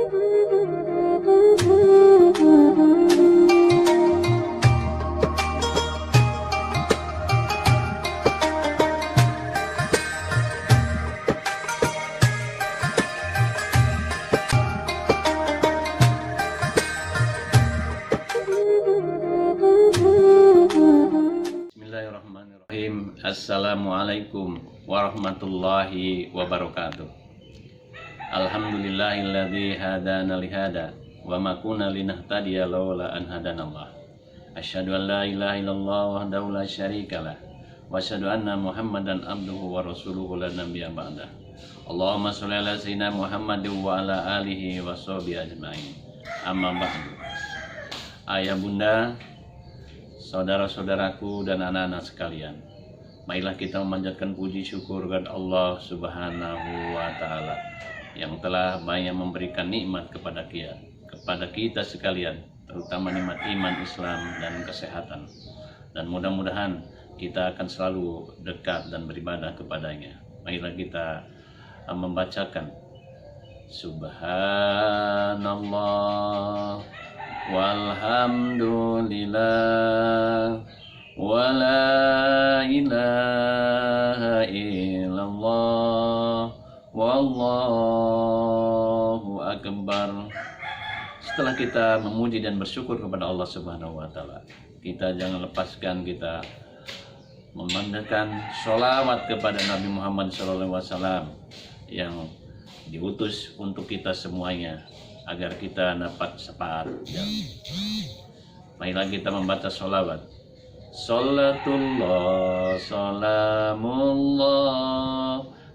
Bismillahirrahmanirrahim. Assalamualaikum warahmatullahi wabarakatuh. Alhamdulillahilladzi hadana lihada wa ma kunna linahtadiya laula an hadanallah. Asyhadu an la ilaha illallah wahdahu la syarikalah wa asyhadu anna Muhammadan abduhu wa rasuluhu la nabiyya ba'dah. Allahumma shalli ala sayyidina Muhammadin wa ala alihi wa sahbihi ajmain. Amma ba'du. Ayah bunda, saudara-saudaraku dan anak-anak sekalian, marilah kita memanjatkan puji syukur kepada Allah Subhanahu wa Ta'ala yang telah banyak memberikan nikmat kepada kita sekalian, terutama nikmat iman, Islam, dan kesehatan. Dan mudah-mudahan kita akan selalu dekat dan beribadah kepadanya. Marilah kita membacakan Subhanallah walhamdulillah wa la ilaha illallah wallahu akbar. Setelah kita memuji dan bersyukur kepada Allah Subhanahu wa Ta'ala, kita jangan lepaskan kita memandangkan sholawat kepada Nabi Muhammad SAW yang diutus untuk kita semuanya, agar kita dapat syafaat. Marilah kita membaca sholawat. Salatullah salamullah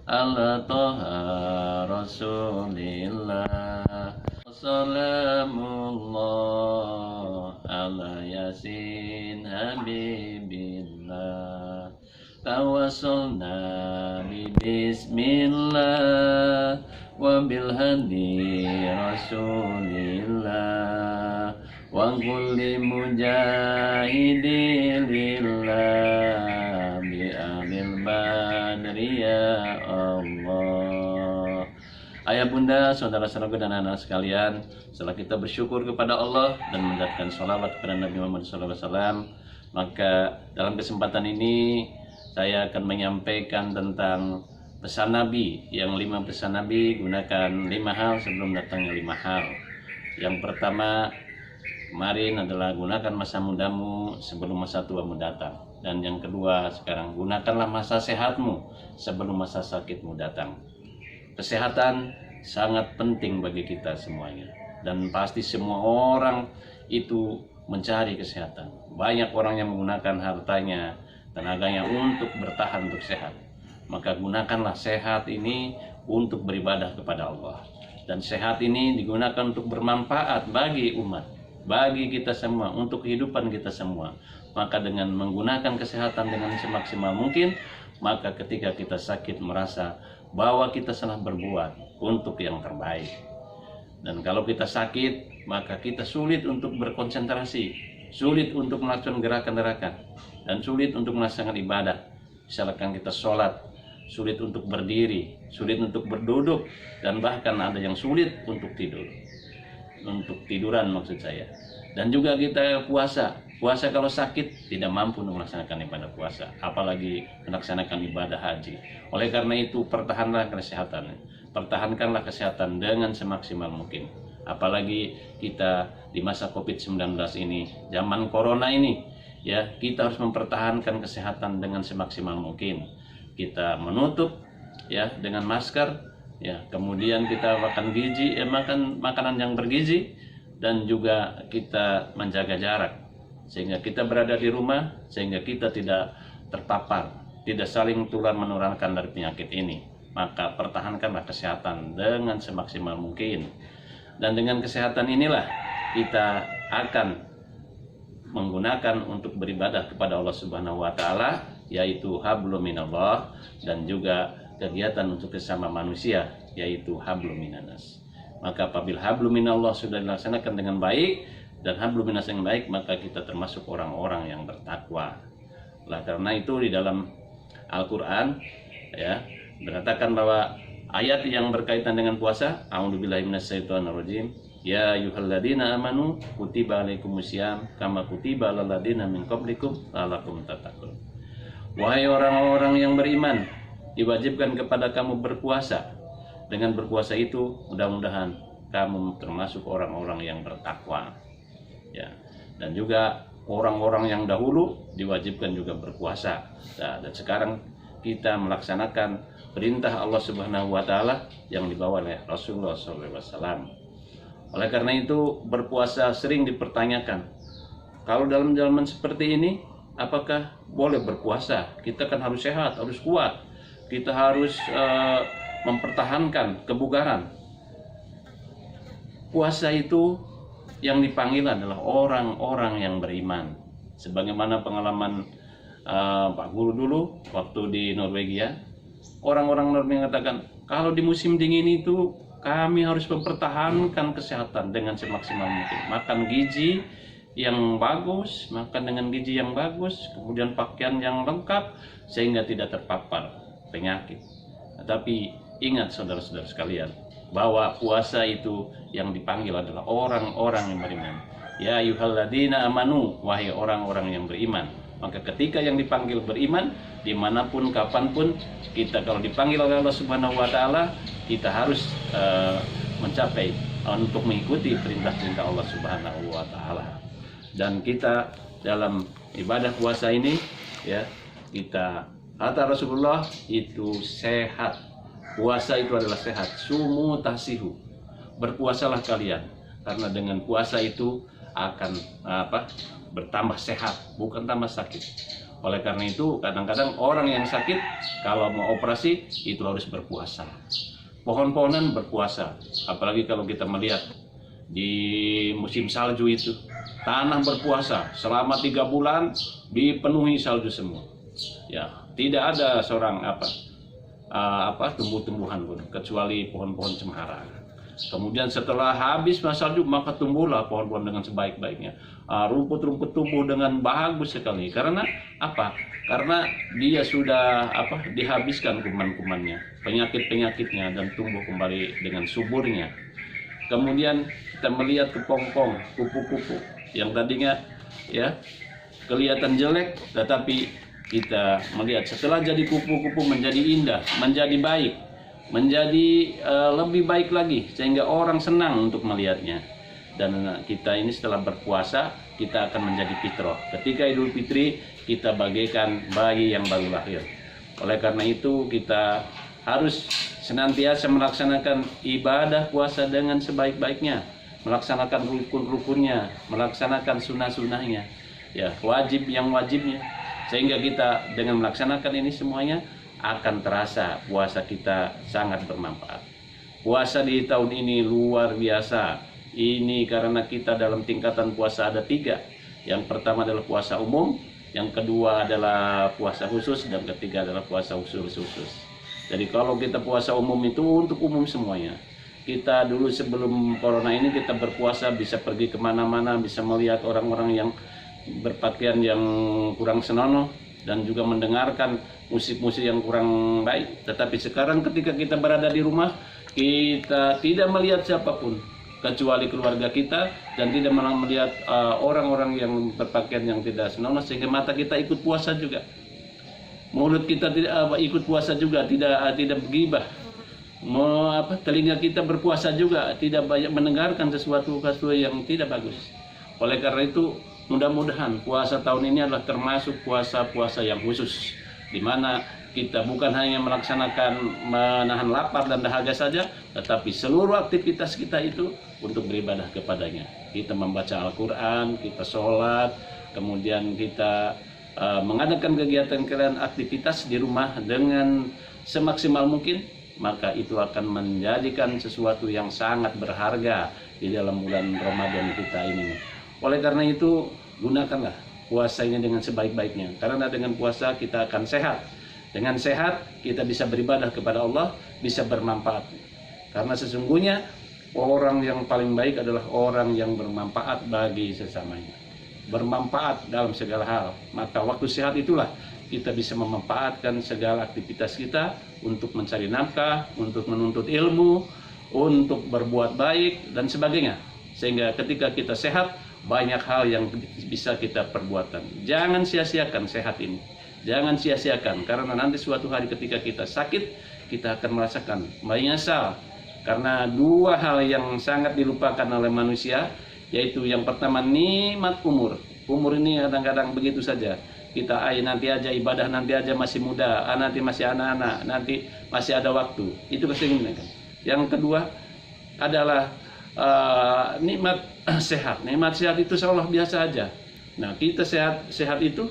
ala toha rasulillah, salamullah ala yasin habibillah, tawassalna bismillah wa bil hadi rasulillah wa kulli mujahidillah bi alil badri ya Allah. Ayah bunda, saudara-saudaraku dan anak-anak sekalian, setelah kita bersyukur kepada Allah dan mengucapkan sholawat kepada Nabi Muhammad SAW, maka dalam kesempatan ini saya akan menyampaikan tentang pesan Nabi, yang 5 pesan Nabi. Gunakan 5 hal sebelum datangnya 5 hal. Yang pertama kemarin adalah gunakan masa mudamu sebelum masa tuamu datang. Dan yang kedua sekarang, gunakanlah masa sehatmu sebelum masa sakitmu datang. Kesehatan sangat penting bagi kita semuanya, dan pasti semua orang itu mencari kesehatan. Banyak orang yang menggunakan hartanya, tenaganya untuk bertahan, untuk sehat. Maka gunakanlah sehat ini untuk beribadah kepada Allah. Dan sehat ini digunakan untuk bermanfaat bagi umat, bagi kita semua, untuk kehidupan kita semua. Maka dengan menggunakan kesehatan dengan semaksimal mungkin, maka ketika kita sakit merasa bahwa kita telah berbuat untuk yang terbaik. Dan kalau kita sakit, maka kita sulit untuk berkonsentrasi, sulit untuk melakukan gerakan-gerakan, dan sulit untuk melaksanakan ibadah. Misalkan kita sholat, sulit untuk berdiri, sulit untuk berduduk, dan bahkan ada yang sulit untuk tidur, untuk tiduran maksud saya. Dan juga kita puasa kalau sakit tidak mampu untuk melaksanakan ibadah puasa, apalagi melaksanakan ibadah haji. Oleh karena itu pertahankanlah kesehatan dengan semaksimal mungkin. Apalagi kita di masa COVID-19 ini, zaman corona ini, ya, kita harus mempertahankan kesehatan dengan semaksimal mungkin. Kita menutup ya dengan masker, ya, kemudian kita makan makan makanan yang bergizi, dan juga kita menjaga jarak sehingga kita berada di rumah, sehingga kita tidak terpapar, tidak saling tular menularkan dari penyakit ini. Maka pertahankanlah kesehatan dengan semaksimal mungkin. Dan dengan kesehatan inilah kita akan menggunakan untuk beribadah kepada Allah Subhanahu wa Ta'ala, yaitu hablum minallah, dan juga kegiatan untuk sesama manusia, yaitu hablum minanas. Maka apabila hablum minallah sudah dilaksanakan dengan baik dan hablum minas yang baik, maka kita termasuk orang-orang yang bertakwa. Karena itu di dalam Al-Quran ya berkatakan bahwa Ayat yang berkaitan dengan puasa, a'udzubillahi minasyaitonirrajim. Ya ayyuhalladzina amanu kutiba alaikumusiyam kama kutiba alal ladzina min qablikum la'allakum tattaqun. Wahai orang-orang yang beriman, diwajibkan kepada kamu berpuasa. Dengan berpuasa itu mudah-mudahan kamu termasuk orang-orang yang bertakwa. Ya. Dan juga orang-orang yang dahulu diwajibkan juga berpuasa. Nah, dan sekarang kita melaksanakan perintah Allah Subhanahu wa taala yang dibawa oleh Rasulullah SAW. Oleh karena itu berpuasa sering dipertanyakan. Kalau dalam zaman seperti ini, apakah boleh berpuasa? Kita kan harus sehat, harus kuat. Kita harus mempertahankan kebugaran. Puasa itu yang dipanggil adalah orang-orang yang beriman. Sebagaimana pengalaman Pak Guru dulu waktu di Norwegia, orang-orang Norwegia mengatakan kalau di musim dingin itu kami harus mempertahankan kesehatan dengan semaksimal mungkin. Makan gizi yang bagus, makan dengan gizi yang bagus, kemudian pakaian yang lengkap sehingga tidak terpapar penyakit. Tapi ingat saudara-saudara sekalian, bahwa puasa itu yang dipanggil adalah orang-orang yang beriman. Ya ayyuhalladzina amanu, wahai orang-orang yang beriman. Maka ketika yang dipanggil beriman, dimanapun, kapanpun, kita kalau dipanggil oleh Allah Subhanahu wa taala, kita harus mencapai untuk mengikuti perintah-perintah Allah Subhanahu wa taala. Dan kita dalam ibadah puasa ini, ya, kita kata Rasulullah itu sehat. Puasa itu adalah sehat. Sumu tasihu. Berpuasalah kalian, karena dengan puasa itu akan bertambah sehat, bukan tambah sakit. Oleh karena itu kadang-kadang orang yang sakit kalau mau operasi itu harus berpuasa. Pohon-pohonan berpuasa, apalagi kalau kita melihat di musim salju itu tanah berpuasa selama 3 bulan dipenuhi salju semua. Ya, tidak ada seorang tumbuh-tumbuhan pun kecuali pohon-pohon cemara. Kemudian setelah habis masa salju maka tumbuhlah pohon-pohon dengan sebaik-baiknya. Rumput-rumput tumbuh dengan bagus sekali. Karena apa? Karena dia sudah dihabiskan kuman-kumannya, penyakit-penyakitnya, dan tumbuh kembali dengan suburnya. Kemudian kita melihat kepompong, kupu-kupu yang tadinya ya kelihatan jelek, tetapi kita melihat setelah jadi kupu-kupu menjadi indah, menjadi baik, menjadi lebih baik lagi, sehingga orang senang untuk melihatnya. Dan kita ini setelah berpuasa kita akan menjadi fitrah. Ketika Idul Fitri kita bagaikan bayi yang baru lahir. Oleh karena itu kita harus senantiasa melaksanakan ibadah puasa dengan sebaik-baiknya, melaksanakan rukun-rukunnya, melaksanakan sunnah-sunnahnya, ya, wajib yang wajibnya, sehingga kita dengan melaksanakan ini semuanya akan terasa puasa kita sangat bermanfaat. Puasa di tahun ini luar biasa. Ini karena kita dalam tingkatan puasa ada 3. Yang pertama adalah puasa umum, yang kedua adalah puasa khusus, dan ketiga adalah puasa khusus. Jadi kalau kita puasa umum itu untuk umum semuanya. Kita dulu sebelum corona ini kita berpuasa bisa pergi kemana-mana, bisa melihat orang-orang yang berpakaian yang kurang senonoh, dan juga mendengarkan musik-musik yang kurang baik. Tetapi sekarang ketika kita berada di rumah, kita tidak melihat siapapun kecuali keluarga kita, dan tidak melihat orang-orang yang berpakaian yang tidak senonoh, sehingga mata kita ikut puasa juga, mulut kita tidak ikut puasa juga, tidak bergibah, telinga kita berpuasa juga, tidak banyak mendengarkan sesuatu yang tidak bagus. Oleh karena itu mudah-mudahan puasa tahun ini adalah termasuk puasa-puasa yang khusus, di mana kita bukan hanya melaksanakan menahan lapar dan dahaga saja, tetapi seluruh aktivitas kita itu untuk beribadah kepadanya. Kita membaca Al-Quran, kita sholat, kemudian kita mengadakan kegiatan aktivitas di rumah dengan semaksimal mungkin, maka itu akan menjadikan sesuatu yang sangat berharga di dalam bulan Ramadan kita ini. Oleh karena itu, gunakanlah puasa ini dengan sebaik-baiknya, karena dengan puasa kita akan sehat. Dengan sehat kita bisa beribadah kepada Allah, bisa bermanfaat. Karena sesungguhnya orang yang paling baik adalah orang yang bermanfaat bagi sesamanya, bermanfaat dalam segala hal. Maka waktu sehat itulah kita bisa memanfaatkan segala aktivitas kita untuk mencari nafkah, untuk menuntut ilmu, untuk berbuat baik dan sebagainya. Sehingga ketika kita sehat, banyak hal yang bisa kita perbuatan. Jangan sia-siakan sehat ini. Jangan sia-siakan, karena nanti suatu hari ketika kita sakit, kita akan merasakan menyesal. Karena dua hal yang sangat dilupakan oleh manusia, yaitu yang pertama nikmat umur. Umur ini kadang-kadang begitu saja. Kita nanti aja ibadah, nanti aja masih muda, nanti masih anak-anak, nanti masih ada waktu. Itu kesehatan. Yang kedua adalah nikmat sehat. Nikmat sehat itu seolah biasa aja. Nah, kita sehat itu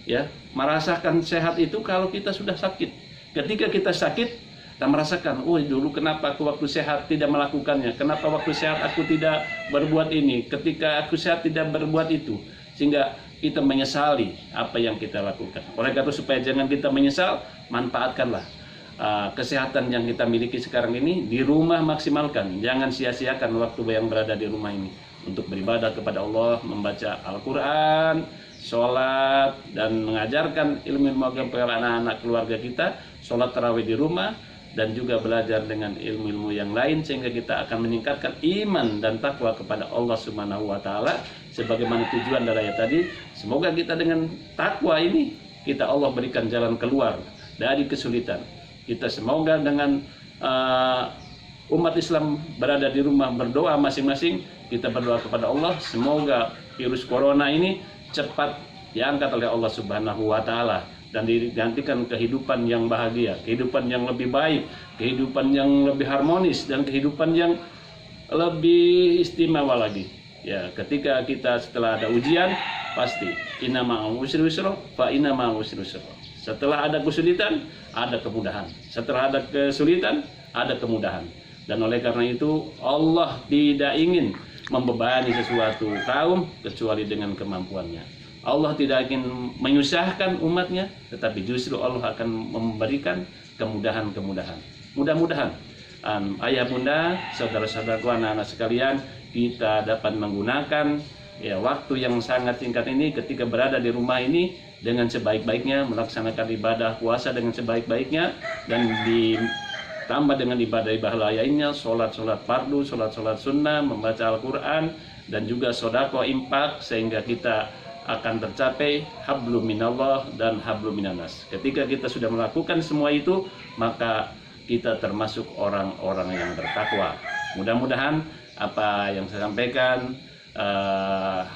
ya, merasakan sehat itu kalau kita sudah sakit. Ketika kita sakit, kita merasakan, oh dulu kenapa aku waktu sehat tidak melakukannya? Kenapa waktu sehat aku tidak berbuat ini? Ketika aku sehat tidak berbuat itu. Sehingga kita menyesali apa yang kita lakukan. Oleh karena itu, supaya jangan kita menyesal, manfaatkanlah kesehatan yang kita miliki sekarang ini di rumah, maksimalkan. Jangan sia-siakan waktu yang berada di rumah ini untuk beribadah kepada Allah, membaca Al-Quran, sholat, dan mengajarkan ilmu-ilmu agama kepada anak-anak keluarga kita, sholat tarawih di rumah, dan juga belajar dengan ilmu-ilmu yang lain, sehingga kita akan meningkatkan iman dan takwa kepada Allah Subhanahu wa Ta'ala. Sebagaimana tujuan dari ayat tadi, semoga kita dengan takwa ini, kita Allah berikan jalan keluar dari kesulitan. Kita semoga dengan umat Islam berada di rumah berdoa masing-masing, kita berdoa kepada Allah, semoga virus corona ini cepat diangkat oleh Allah Subhanahu wa Ta'ala dan digantikan kehidupan yang bahagia, kehidupan yang lebih baik, kehidupan yang lebih harmonis, dan kehidupan yang lebih istimewa lagi. Ya, ketika kita setelah ada ujian, pasti inna ma'al usri yusra fa inna ma'al usri yusra. Setelah ada kesulitan, ada kemudahan. Setelah ada kesulitan, ada kemudahan. Dan oleh karena itu, Allah tidak ingin membebani sesuatu kaum kecuali dengan kemampuannya. Allah tidak ingin menyusahkan umatnya, tetapi justru Allah akan memberikan kemudahan-kemudahan. Mudah-mudahan ayah bunda, saudara-saudaraku, anak-anak sekalian, kita dapat menggunakan waktu yang sangat singkat ini ketika berada di rumah ini dengan sebaik-baiknya, melaksanakan ibadah puasa dengan sebaik-baiknya, dan ditambah dengan ibadah-ibadah lainnya, sholat-sholat fardu, sholat-sholat sunnah, membaca Al-Quran, dan juga sodako, infak, sehingga kita akan tercapai hablum minallah dan hablum minanas. Ketika kita sudah melakukan semua itu, maka kita termasuk orang-orang yang bertakwa. Mudah-mudahan apa yang saya sampaikan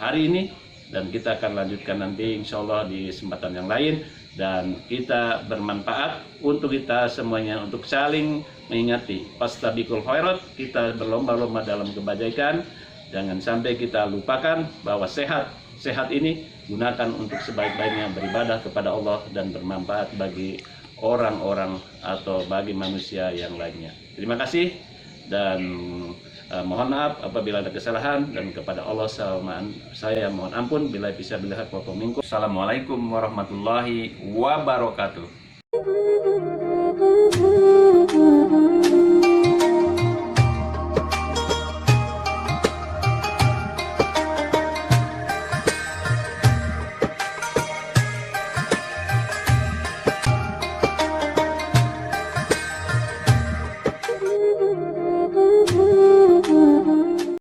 hari ini, dan kita akan lanjutkan nanti insya Allah di kesempatan yang lain, dan kita bermanfaat untuk kita semuanya, untuk saling mengingati. Fastabiqul khairat, kita berlomba-lomba dalam kebaikan. Jangan sampai kita lupakan bahwa sehat ini gunakan untuk sebaik-baiknya beribadah kepada Allah dan bermanfaat bagi orang-orang atau bagi manusia yang lainnya. Terima kasih, dan mohon maaf apabila ada kesalahan, dan kepada Allah saya mohon ampun bila bisa bila hak wa minkum. Assalamualaikum warahmatullahi wabarakatuh.